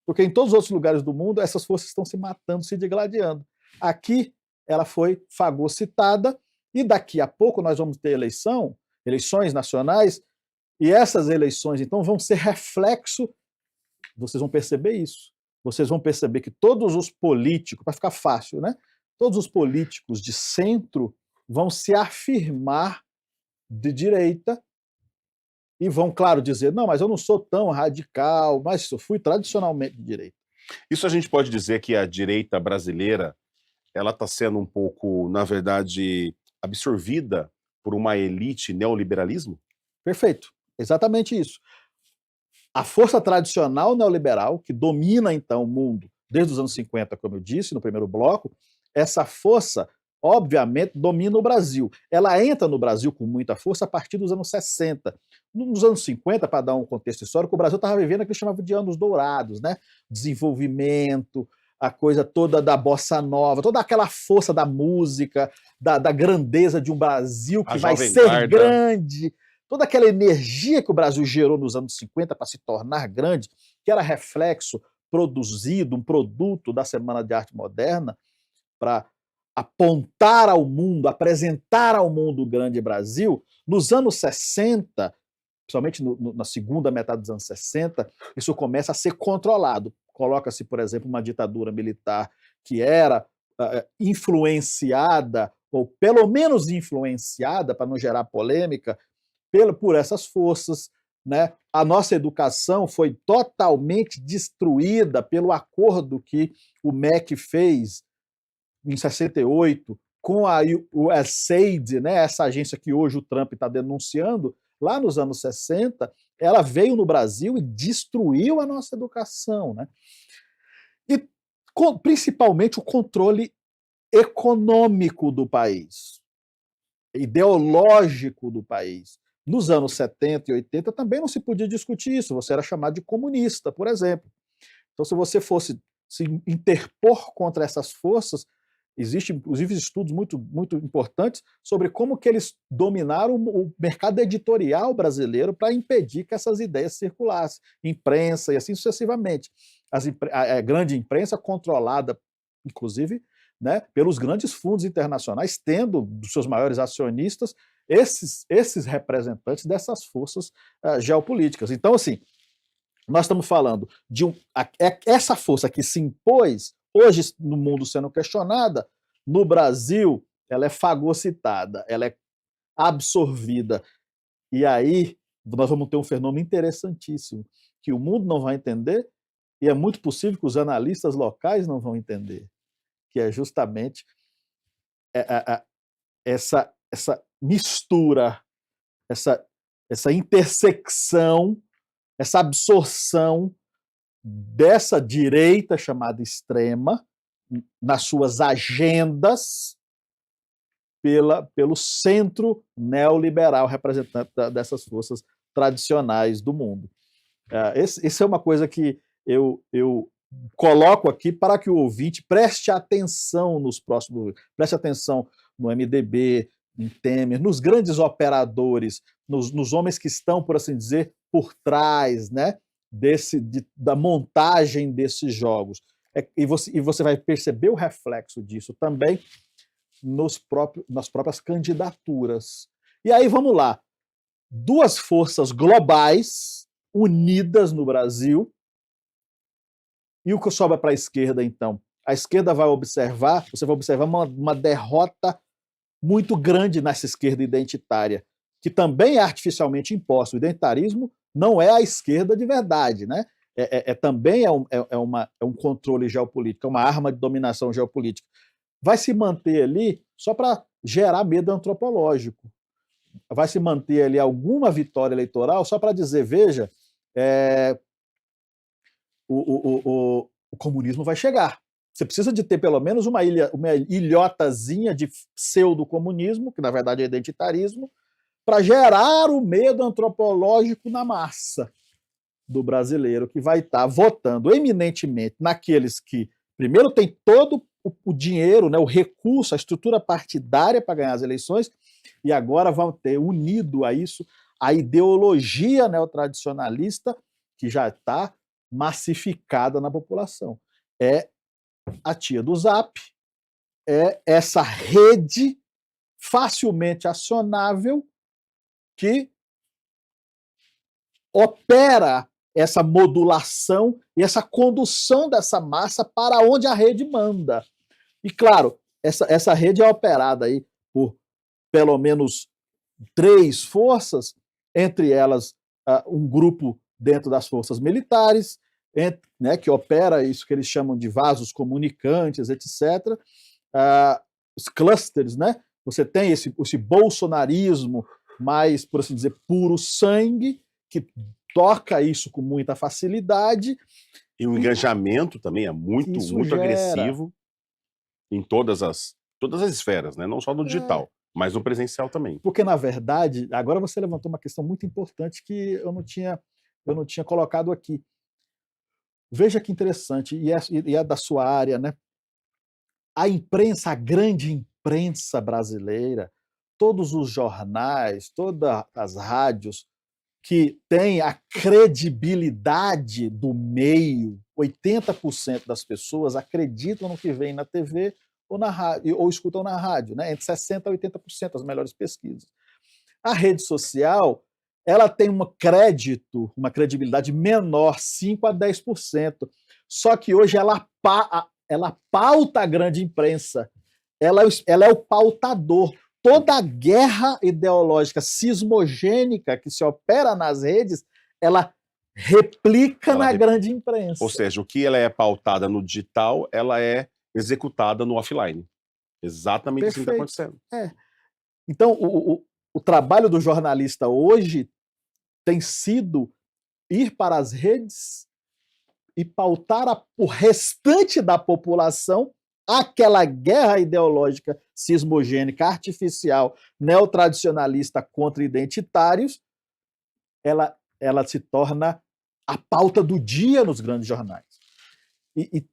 Porque em todos os outros lugares do mundo, essas forças estão se matando, se degladiando. Aqui, ela foi fagocitada, e daqui a pouco nós vamos ter eleições nacionais, e essas eleições, então, vão ser reflexo, vocês vão perceber isso, vocês vão perceber que todos os políticos, para ficar fácil, né? Todos os políticos de centro vão se afirmar de direita e vão, claro, dizer, não, mas eu não sou tão radical, mas eu fui tradicionalmente de direita. Isso a gente pode dizer que a direita brasileira, ela está sendo um pouco, na verdade, absorvida por uma elite neoliberalismo? Perfeito, exatamente isso. A força tradicional neoliberal, que domina, então, o mundo desde os anos 50, como eu disse no primeiro bloco, essa força, obviamente, domina o Brasil. Ela entra no Brasil com muita força a partir dos anos 60. Nos anos 50, para dar um contexto histórico, o Brasil estava vivendo o que chamava de anos dourados, né? Desenvolvimento, a coisa toda da bossa nova, toda aquela força da música, da grandeza de um Brasil que vai ser grande, toda aquela energia que o Brasil gerou nos anos 50 para se tornar grande, que era reflexo produzido, um produto da Semana de Arte Moderna, para apontar ao mundo, apresentar ao mundo o grande Brasil, nos anos 60, principalmente na segunda metade dos anos 60, isso começa a ser controlado. Coloca-se, por exemplo, uma ditadura militar que era influenciada, ou pelo menos influenciada, para não gerar polêmica, por essas forças, né? A nossa educação foi totalmente destruída pelo acordo que o MEC fez em 68 com a USAID, né? Essa agência que hoje o Trump está denunciando, lá nos anos 60, ela veio no Brasil e destruiu a nossa educação, né? E principalmente o controle econômico do país, ideológico do país. Nos anos 70 e 80 também não se podia discutir isso, você era chamado de comunista, por exemplo. Então, se você fosse se interpor contra essas forças, existem, inclusive, estudos muito, muito importantes sobre como que eles dominaram o mercado editorial brasileiro para impedir que essas ideias circulassem, imprensa e assim sucessivamente. A grande imprensa controlada, inclusive, né, pelos grandes fundos internacionais, tendo dos seus maiores acionistas esses representantes dessas forças geopolíticas. Então, assim, nós estamos falando de essa força que se impôs, hoje no mundo sendo questionada, no Brasil ela é fagocitada, ela é absorvida. E aí nós vamos ter um fenômeno interessantíssimo, que o mundo não vai entender, e é muito possível que os analistas locais não vão entender, que é justamente essa mistura, essa intersecção, essa absorção dessa direita chamada extrema nas suas agendas pelo centro neoliberal representante dessas forças tradicionais do mundo. Isso é uma coisa que eu coloco aqui para que o ouvinte preste atenção nos próximos, preste atenção no MDB, em Temer, nos grandes operadores, nos homens que estão, por assim dizer, por trás, né, da montagem desses jogos. E você vai perceber o reflexo disso também nas próprias candidaturas. E aí, vamos lá. Duas forças globais unidas no Brasil. E o que sobra para a esquerda, então? A esquerda vai observar, você vai observar uma derrota muito grande nessa esquerda identitária, que também é artificialmente imposta. O identitarismo não é a esquerda de verdade, né? Também é um controle geopolítico, é uma arma de dominação geopolítica. Vai se manter ali só para gerar medo antropológico. Vai se manter ali alguma vitória eleitoral só para dizer, veja, o comunismo vai chegar. Você precisa de ter pelo menos uma ilhotazinha de pseudo-comunismo, que na verdade é identitarismo, para gerar o medo antropológico na massa do brasileiro, que vai estar votando eminentemente naqueles que, primeiro, tem todo o dinheiro, né, o recurso, a estrutura partidária para ganhar as eleições, e agora vão ter unido a isso a ideologia neotradicionalista que já está massificada na população. É a tia do Zap, é essa rede facilmente acionável que opera essa modulação e essa condução dessa massa para onde a rede manda. E, claro, essa rede é operada aí por pelo menos 3 forças, entre elas um grupo dentro das forças militares, né, que opera isso que eles chamam de vasos comunicantes, etc. Os clusters, né? Você tem esse bolsonarismo mais, por assim dizer, puro sangue, que toca isso com muita facilidade. E o engajamento também é muito agressivo em todas as esferas, né? Não só no digital, mas no presencial também. Porque, na verdade, agora você levantou uma questão muito importante que eu não tinha colocado aqui. Veja que interessante, e é da sua área, né? A imprensa, a grande imprensa brasileira, todos os jornais, todas as rádios que têm a credibilidade do meio, 80% das pessoas acreditam no que vem na TV ou na rádio, ou escutam na rádio, né? Entre 60% a 80% as melhores pesquisas. A rede social, ela tem uma credibilidade menor, 5% a 10%. Só que hoje ela pauta a grande imprensa. Ela é o pautador. Toda a guerra ideológica cismogênica que se opera nas redes, ela replica na grande imprensa. Ou seja, o que ela é pautada no digital, ela é executada no offline. Exatamente assim que está acontecendo. Então, o trabalho do jornalista hoje tem sido ir para as redes e pautar o restante da população aquela guerra ideológica cismogênica, artificial, neotradicionalista contra identitários, ela se torna a pauta do dia nos grandes jornais. E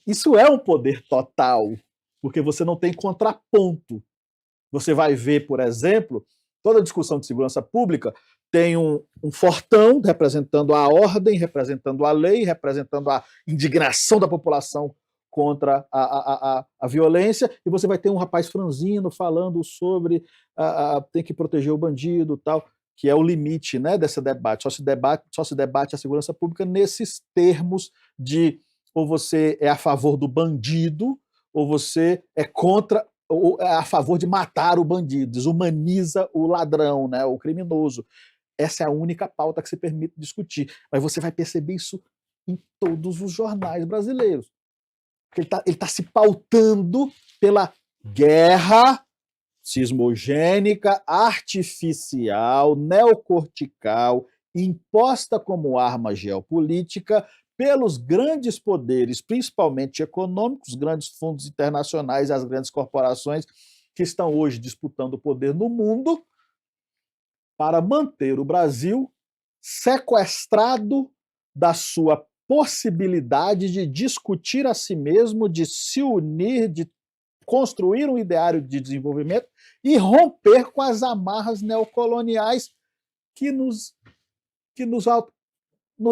isso é um poder total, porque você não tem contraponto. Você vai ver, por exemplo, toda a discussão de segurança pública tem um fortão representando a ordem, representando a lei, representando a indignação da população contra a violência, e você vai ter um rapaz franzino falando sobre tem que proteger o bandido, tal, que é o limite, né, desse debate. Só se debate a segurança pública nesses termos de ou você é a favor do bandido, ou você é contra, ou é a favor de matar o bandido, desumaniza o ladrão, né, o criminoso. Essa é a única pauta que se permite discutir. Mas você vai perceber isso em todos os jornais brasileiros. Ele tá se pautando pela guerra cismogênica, artificial, neocortical, imposta como arma geopolítica pelos grandes poderes, principalmente econômicos, grandes fundos internacionais e as grandes corporações que estão hoje disputando o poder no mundo para manter o Brasil sequestrado da sua possibilidade de discutir a si mesmo, de se unir, de construir um ideário de desenvolvimento e romper com as amarras neocoloniais que nos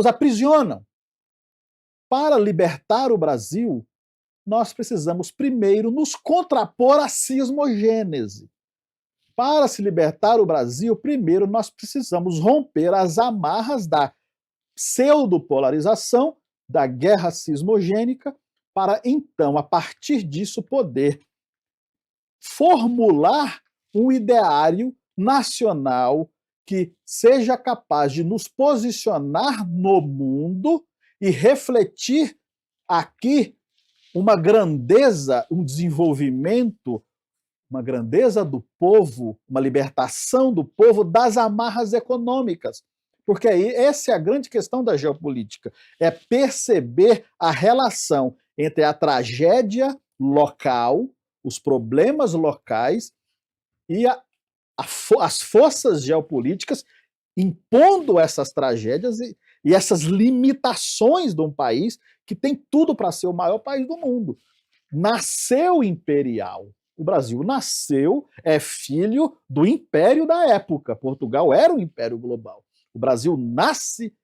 aprisionam. Para libertar o Brasil, nós precisamos primeiro nos contrapor à cismogênese. Para se libertar o Brasil, primeiro nós precisamos romper as amarras da pseudopolarização, da guerra cismogênica, para então, a partir disso, poder formular um ideário nacional que seja capaz de nos posicionar no mundo e refletir aqui uma grandeza, um desenvolvimento, uma grandeza do povo, uma libertação do povo das amarras econômicas. Porque aí essa é a grande questão da geopolítica, é perceber a relação entre a tragédia local, os problemas locais e as forças geopolíticas impondo essas tragédias e essas limitações de um país que tem tudo para ser o maior país do mundo. Nasceu imperial. O Brasil nasceu, é filho do império da época. Portugal era um império global. O Brasil nasce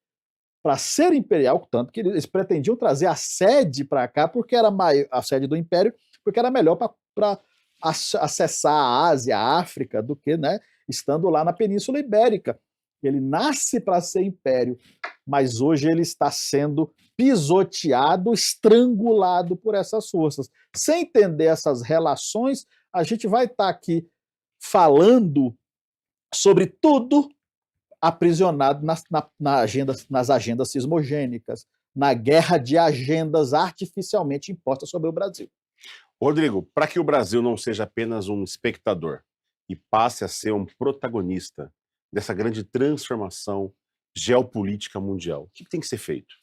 para ser imperial, tanto que eles pretendiam trazer a sede para cá, porque era a sede do império, porque era melhor para acessar a Ásia, a África, do que, né, estando lá na Península Ibérica. Ele nasce para ser império, mas hoje ele está sendo pisoteado, estrangulado por essas forças. Sem entender essas relações, a gente vai estar aqui falando sobre tudo aprisionado nas agendas sismogênicas, na guerra de agendas artificialmente impostas sobre o Brasil. Rodrigo, para que o Brasil não seja apenas um espectador e passe a ser um protagonista dessa grande transformação geopolítica mundial, o que tem que ser feito?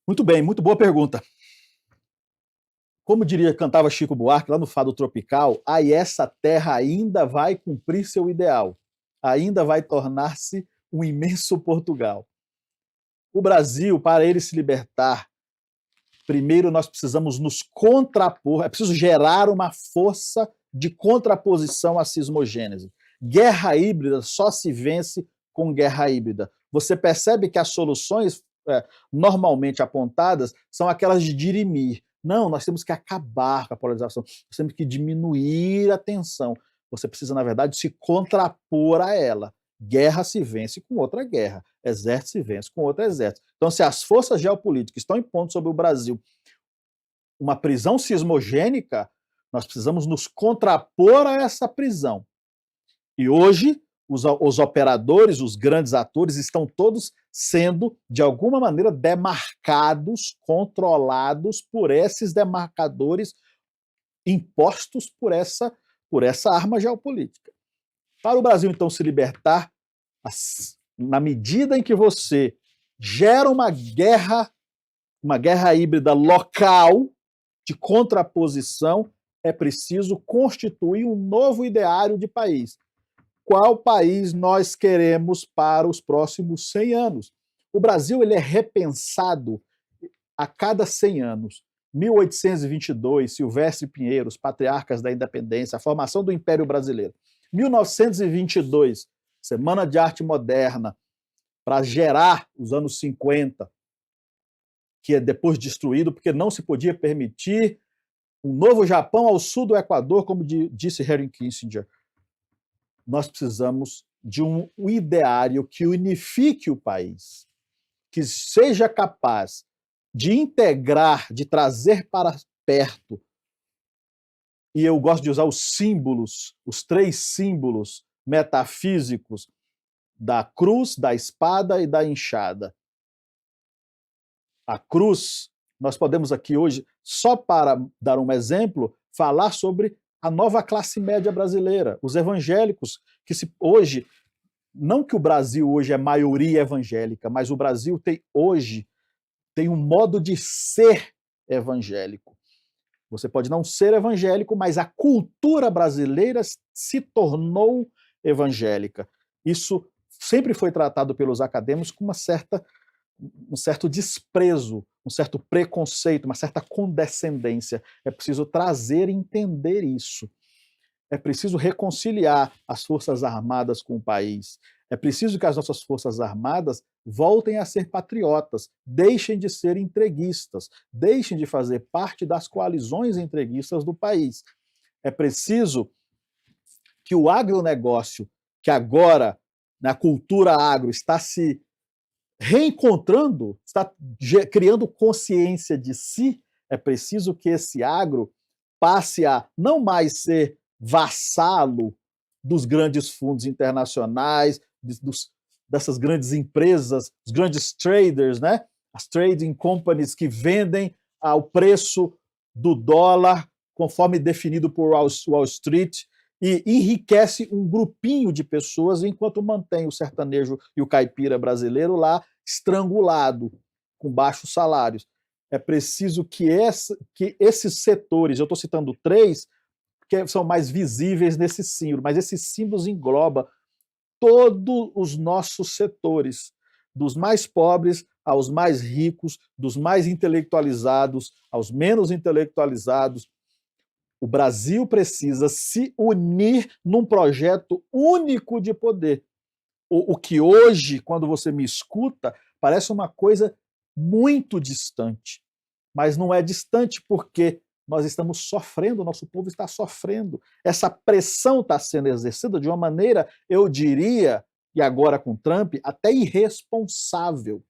Muito bem, muito boa pergunta. Como cantava Chico Buarque lá no Fado Tropical, aí essa terra ainda vai cumprir seu ideal, ainda vai tornar-se um imenso Portugal. O Brasil, para ele se libertar, primeiro nós precisamos nos contrapor, é preciso gerar uma força de contraposição à cismogênese. Guerra híbrida só se vence com guerra híbrida. Você percebe que as soluções normalmente apontadas são aquelas de dirimir. Não, nós temos que acabar com a polarização, nós temos que diminuir a tensão. Você precisa, na verdade, se contrapor a ela. Guerra se vence com outra guerra, exército se vence com outro exército. Então, se as forças geopolíticas estão impondo sobre o Brasil uma prisão sismogênica, nós precisamos nos contrapor a essa prisão. E hoje, os operadores, os grandes atores, estão todos sendo, de alguma maneira, demarcados, controlados por esses demarcadores impostos por essa arma geopolítica. Para o Brasil, então, se libertar, na medida em que você gera uma guerra híbrida local de contraposição, é preciso constituir um novo ideário de país. Qual país nós queremos para os próximos 100 anos? O Brasil ele é repensado a cada 100 anos. 1822, Silvestre Pinheiro, os patriarcas da independência, a formação do Império Brasileiro. 1922, Semana de Arte Moderna, para gerar os anos 50, que é depois destruído porque não se podia permitir um novo Japão ao sul do Equador, como disse Henry Kissinger. Nós precisamos de um ideário que unifique o país, que seja capaz de integrar, de trazer para perto, e eu gosto de usar os símbolos, os 3 símbolos metafísicos da cruz, da espada e da enxada. A cruz, nós podemos aqui hoje, só para dar um exemplo, falar sobre a nova classe média brasileira, os evangélicos, que hoje, não que o Brasil hoje é maioria evangélica, mas o Brasil hoje tem um modo de ser evangélico. Você pode não ser evangélico, mas a cultura brasileira se tornou evangélica. Isso sempre foi tratado pelos acadêmicos com um certo desprezo, um certo preconceito, uma certa condescendência. É preciso trazer e entender isso. É preciso reconciliar as Forças Armadas com o país. É preciso que as nossas Forças Armadas voltem a ser patriotas, deixem de ser entreguistas, deixem de fazer parte das coalizões entreguistas do país. É preciso que o agronegócio, que agora, na cultura agro, está se reencontrando, está criando consciência de si, é preciso que esse agro passe a não mais ser vassalo dos grandes fundos internacionais, dessas grandes empresas, os grandes traders, né? As trading companies que vendem ao preço do dólar, conforme definido por Wall Street, e enriquece um grupinho de pessoas, enquanto mantém o sertanejo e o caipira brasileiro lá estrangulado, com baixos salários. é preciso que esses setores, eu estou citando 3, que são mais visíveis nesse símbolo, mas esses símbolos englobam todos os nossos setores, dos mais pobres aos mais ricos, dos mais intelectualizados aos menos intelectualizados. O Brasil precisa se unir num projeto único de poder. O que hoje, quando você me escuta, parece uma coisa muito distante. Mas não é distante porque nós estamos sofrendo, o nosso povo está sofrendo. Essa pressão está sendo exercida de uma maneira, eu diria, e agora com Trump, até irresponsável.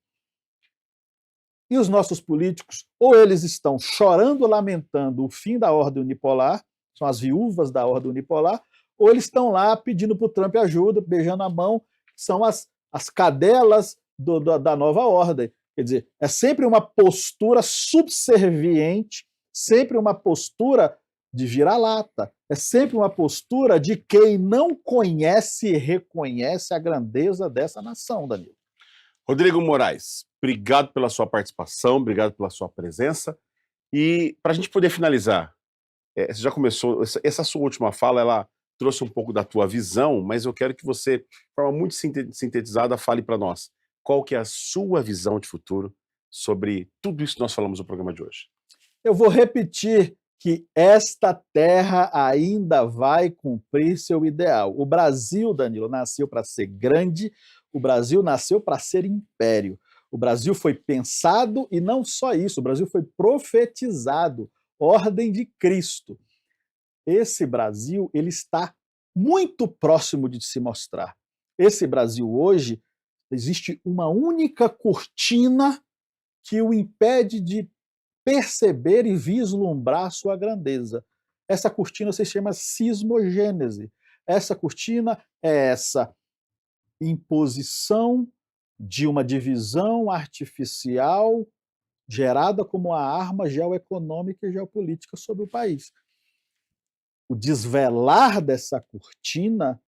E os nossos políticos, ou eles estão chorando, lamentando o fim da ordem unipolar, são as viúvas da ordem unipolar, ou eles estão lá pedindo para o Trump ajuda, beijando a mão, são as cadelas da nova ordem. Quer dizer, é sempre uma postura subserviente, sempre uma postura de vira-lata, é sempre uma postura de quem não conhece e reconhece a grandeza dessa nação, Danilo. Rodrigo Moraes, obrigado pela sua participação, obrigado pela sua presença. E para a gente poder finalizar, você já começou, essa sua última fala, ela trouxe um pouco da tua visão, mas eu quero que você, de forma muito sintetizada, fale para nós qual que é a sua visão de futuro sobre tudo isso que nós falamos no programa de hoje. Eu vou repetir que esta terra ainda vai cumprir seu ideal. O Brasil, Danilo, nasceu para ser grande, o Brasil nasceu para ser império. O Brasil foi pensado, e não só isso, o Brasil foi profetizado, ordem de Cristo. Esse Brasil, ele está muito próximo de se mostrar. Esse Brasil hoje, existe uma única cortina que o impede de perceber e vislumbrar sua grandeza. Essa cortina se chama cismogênese. Essa cortina é essa imposição de uma divisão artificial gerada como uma arma geoeconômica e geopolítica sobre o país. O desvelar dessa cortina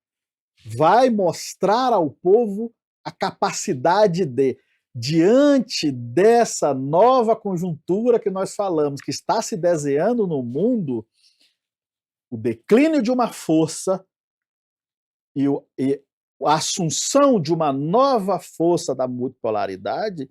vai mostrar ao povo a capacidade de, diante dessa nova conjuntura que nós falamos, que está se desenhando no mundo, o declínio de uma força e a assunção de uma nova força da multipolaridade,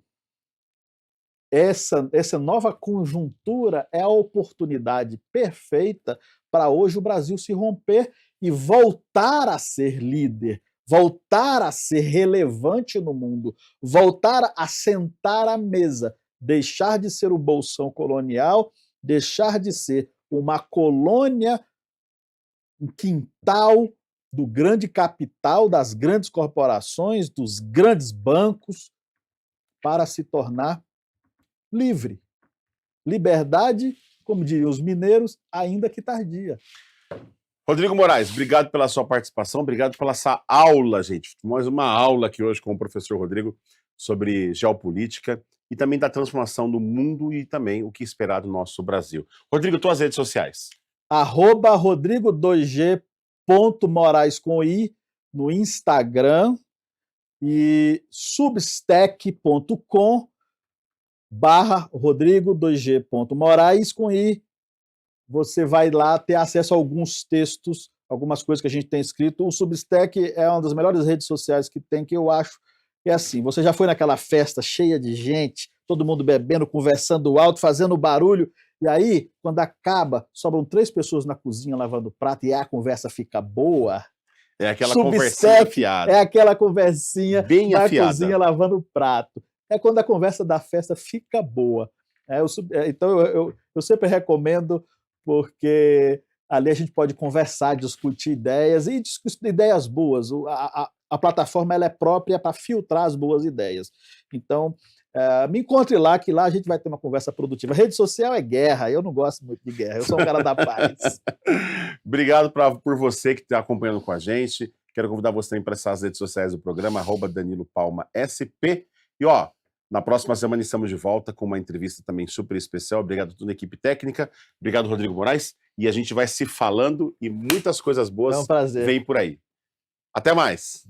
essa nova conjuntura é a oportunidade perfeita para hoje o Brasil se romper e voltar a ser líder, voltar a ser relevante no mundo, voltar a sentar à mesa, deixar de ser o bolsão colonial, deixar de ser uma colônia, um quintal do grande capital, das grandes corporações, dos grandes bancos, para se tornar livre. Liberdade, como diriam os mineiros, ainda que tardia. Rodrigo Moraes, obrigado pela sua participação, obrigado pela essa aula, gente. Mais uma aula aqui hoje com o professor Rodrigo sobre geopolítica e também da transformação do mundo e também o que esperar do nosso Brasil. Rodrigo, tuas redes sociais. @rodrigo2g.moraes com i no Instagram e substack.com/rodrigo2g.moraes com i. Você vai lá ter acesso a alguns textos, algumas coisas que a gente tem escrito. O Substack é uma das melhores redes sociais que tem, que eu acho que é assim. Você já foi naquela festa cheia de gente, todo mundo bebendo, conversando alto, fazendo barulho, e aí, quando acaba, sobram 3 pessoas na cozinha lavando prato e a conversa fica boa. É aquela conversinha afiada. É aquela conversinha bem na afiada. Cozinha lavando prato. É quando a conversa da festa fica boa. Então, eu sempre recomendo, porque ali a gente pode conversar, discutir ideias, e discutir ideias boas. A plataforma ela é própria para filtrar as boas ideias. Então, me encontre lá, que lá a gente vai ter uma conversa produtiva. Rede social é guerra, eu não gosto muito de guerra, eu sou um cara da paz. Obrigado por você que está acompanhando com a gente. Quero convidar você também para essas redes sociais do programa, @DaniloPalmaSP. E na próxima semana estamos de volta com uma entrevista também super especial. Obrigado a toda a equipe técnica. Obrigado, Rodrigo Moraes. E a gente vai se falando e muitas coisas boas vêm por aí. Até mais!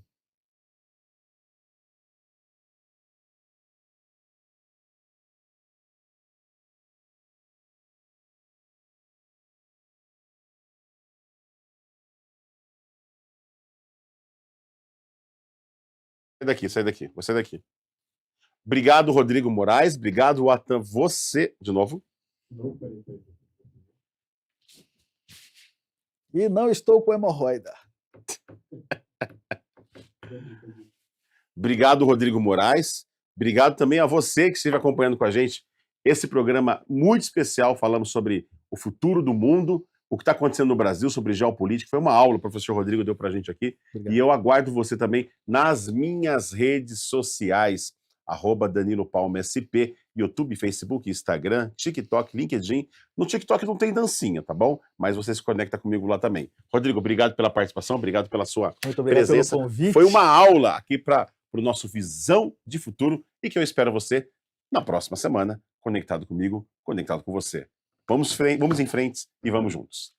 daqui, sai daqui, vou sair daqui. Obrigado, Rodrigo Moraes. Obrigado, Watan. Você, de novo. E não estou com hemorroida. Obrigado, Rodrigo Moraes. Obrigado também a você que esteve acompanhando com a gente esse programa muito especial. Falamos sobre o futuro do mundo, o que está acontecendo no Brasil, sobre geopolítica. Foi uma aula, o professor Rodrigo deu para a gente aqui. Obrigado. E eu aguardo você também nas minhas redes sociais, @DaniloPalmaSP, YouTube, Facebook, Instagram, TikTok, LinkedIn. No TikTok não tem dancinha, tá bom? Mas você se conecta comigo lá também. Rodrigo, obrigado pela participação, obrigado pela sua Muito obrigado presença. Pelo convite. Foi uma aula aqui para o nosso Visão de Futuro e que eu espero você na próxima semana, conectado comigo, conectado com você. Vamos em frente e vamos juntos.